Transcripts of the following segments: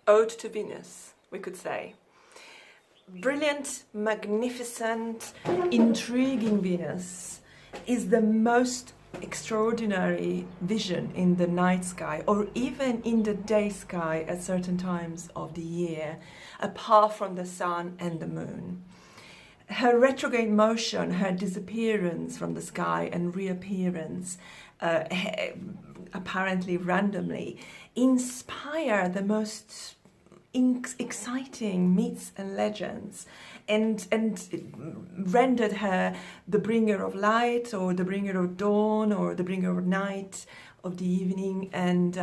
ode to Venus, we could say. Brilliant, magnificent, intriguing Venus is the most extraordinary vision in the night sky, or even in the day sky at certain times of the year, apart from the sun and the moon. Her retrograde motion, her disappearance from the sky and reappearance, apparently randomly, inspire the most exciting myths and legends, and rendered her the bringer of light, or the bringer of dawn, or the bringer of night, of the evening, and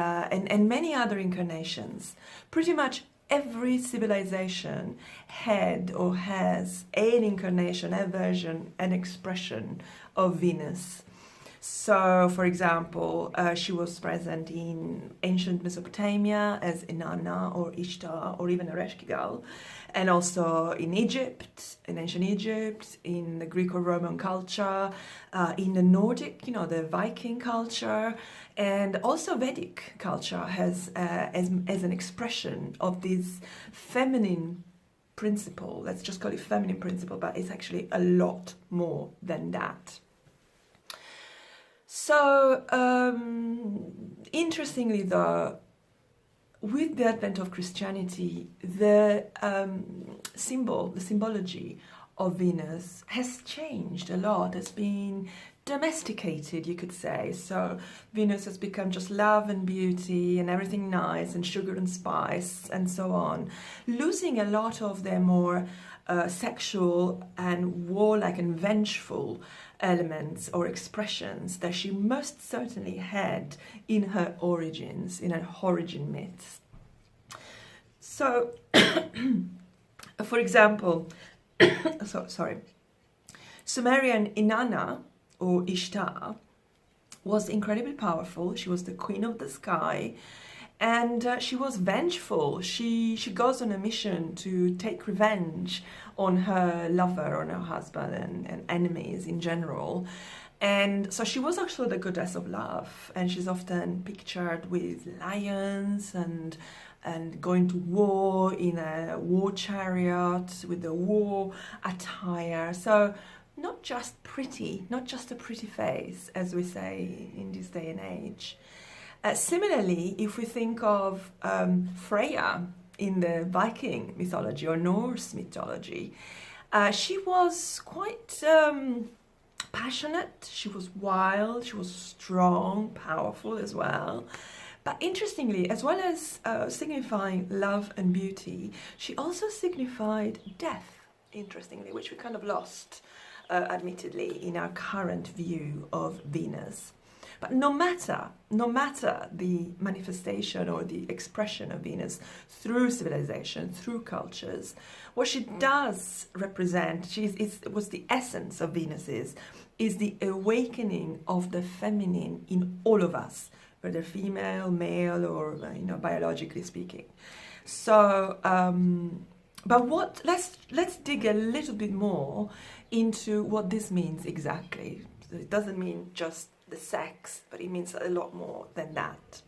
many other incarnations. Pretty much every civilization had or has an incarnation, a version, an expression of Venus. So, for example, she was present in ancient Mesopotamia as Inanna or Ishtar or even Ereshkigal, and also in Egypt, in ancient Egypt, in the Greco-Roman culture, in the Nordic, the Viking culture, and also Vedic culture has as an expression of this feminine principle. Let's just call it feminine principle, but it's actually a lot more than that. So, interestingly though, with the advent of Christianity, the symbology of Venus has changed a lot, has been domesticated, you could say. So Venus has become just love and beauty and everything nice and sugar and spice and so on, losing a lot of their more sexual and warlike and vengeful elements or expressions that she most certainly had in her origins, in her origin myths. So, for example, Sumerian Inanna, or Ishtar, was incredibly powerful. She was the queen of the sky, and she was vengeful. She goes on a mission to take revenge on her lover, on her husband, and enemies in general. And so she was actually the goddess of love, and she's often pictured with lions and going to war in a war chariot with a war attire. So not just pretty, not just a pretty face, as we say in this day and age. Similarly, if we think of Freya in the Viking mythology or Norse mythology, she was quite passionate, she was wild, she was strong, powerful as well. But interestingly, as well as signifying love and beauty, she also signified death, interestingly, which we kind of lost, admittedly, in our current view of Venus. But no matter the manifestation or the expression of Venus through civilization, through cultures, what she does represent, what's the essence of Venus is the awakening of the feminine in all of us, whether female, male, or biologically speaking. So, but let's dig a little bit more into what this means exactly. So it doesn't mean just the sex, but it means a lot more than that.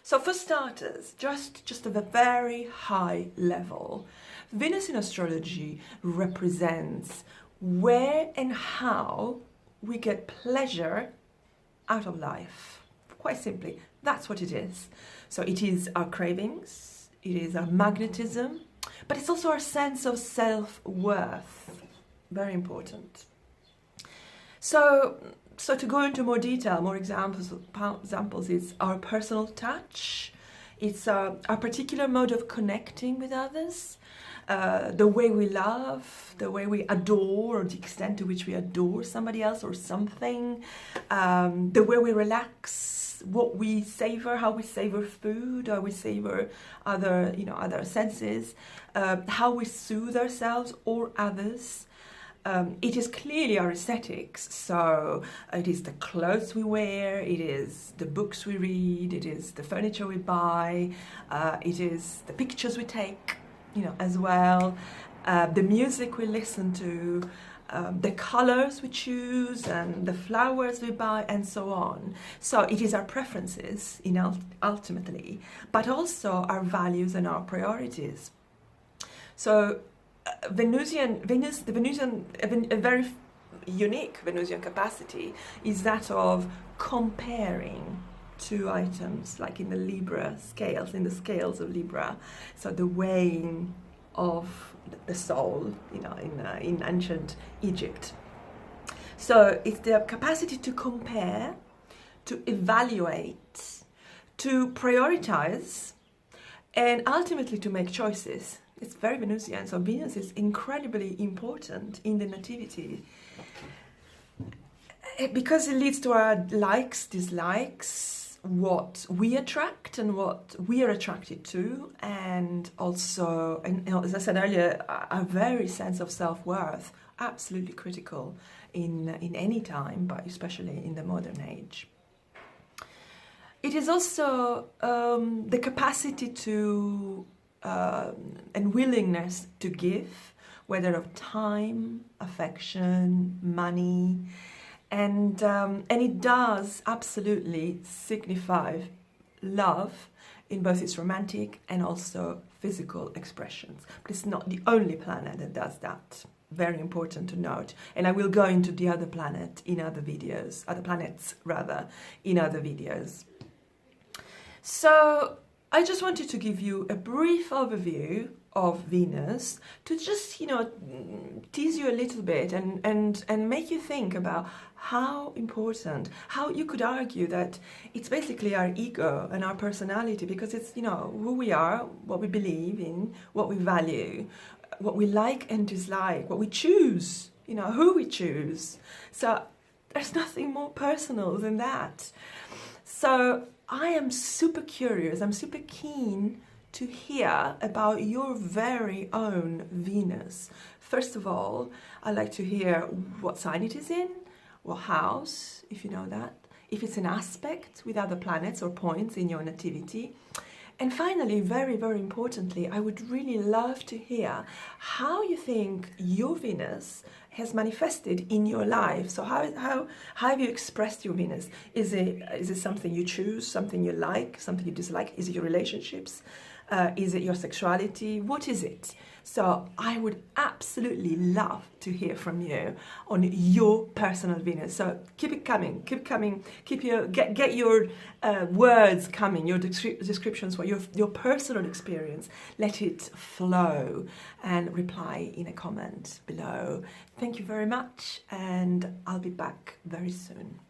So for starters, just at a very high level, Venus in astrology represents where and how we get pleasure out of life. Quite simply, that's what it is. So it is our cravings, it is our magnetism, but it's also our sense of self-worth. Very important. So to go into more detail, more examples is our personal touch. It's our particular mode of connecting with others, the way we love, the way we adore, or the extent to which we adore somebody else or something, the way we relax, what we savor, how we savor food, how we savor other senses, how we soothe ourselves or others. It is clearly our aesthetics, so it is the clothes we wear, it is the books we read, it is the furniture we buy, it is the pictures we take, as well, the music we listen to, the colors we choose and the flowers we buy and so on. So it is our preferences ultimately, but also our values and our priorities. So a very unique Venusian capacity is that of comparing two items, like in the Libra scales, in the scales of Libra. So the weighing of the soul, in ancient Egypt. So it's the capacity to compare, to evaluate, to prioritize, and ultimately to make choices. It's very Venusian. So Venus is incredibly important in the nativity because it leads to our likes, dislikes, what we attract and what we are attracted to, and also, as I said earlier, a very sense of self-worth, absolutely critical in any time, but especially in the modern age. It is also the capacity to and willingness to give, whether of time, affection, money, and it does absolutely signify love in both its romantic and also physical expressions. But it's not the only planet that does that. Very important to note. And I will go into the other planet in other videos, other planets rather, in other videos. So I just wanted to give you a brief overview of Venus to just, tease you a little bit and make you think about how important, how you could argue that it's basically our ego and our personality, because it's, who we are, what we believe in, what we value, what we like and dislike, what we choose, who we choose. So there's nothing more personal than that. So I am super curious, I'm super keen to hear about your very own Venus. First of all, I'd like to hear what sign it is in, what house, if you know that, if it's an aspect with other planets or points in your nativity. And finally, very, very importantly, I would really love to hear how you think your Venus has manifested in your life. So how have you expressed your Venus? Is it something you choose, something you like, something you dislike? Is it your relationships? Is it your sexuality? What is it? So I would absolutely love to hear from you on your personal Venus. So keep it coming, get your words coming, your descriptions for your personal experience. Let it flow and reply in a comment below. Thank you very much, and I'll be back very soon.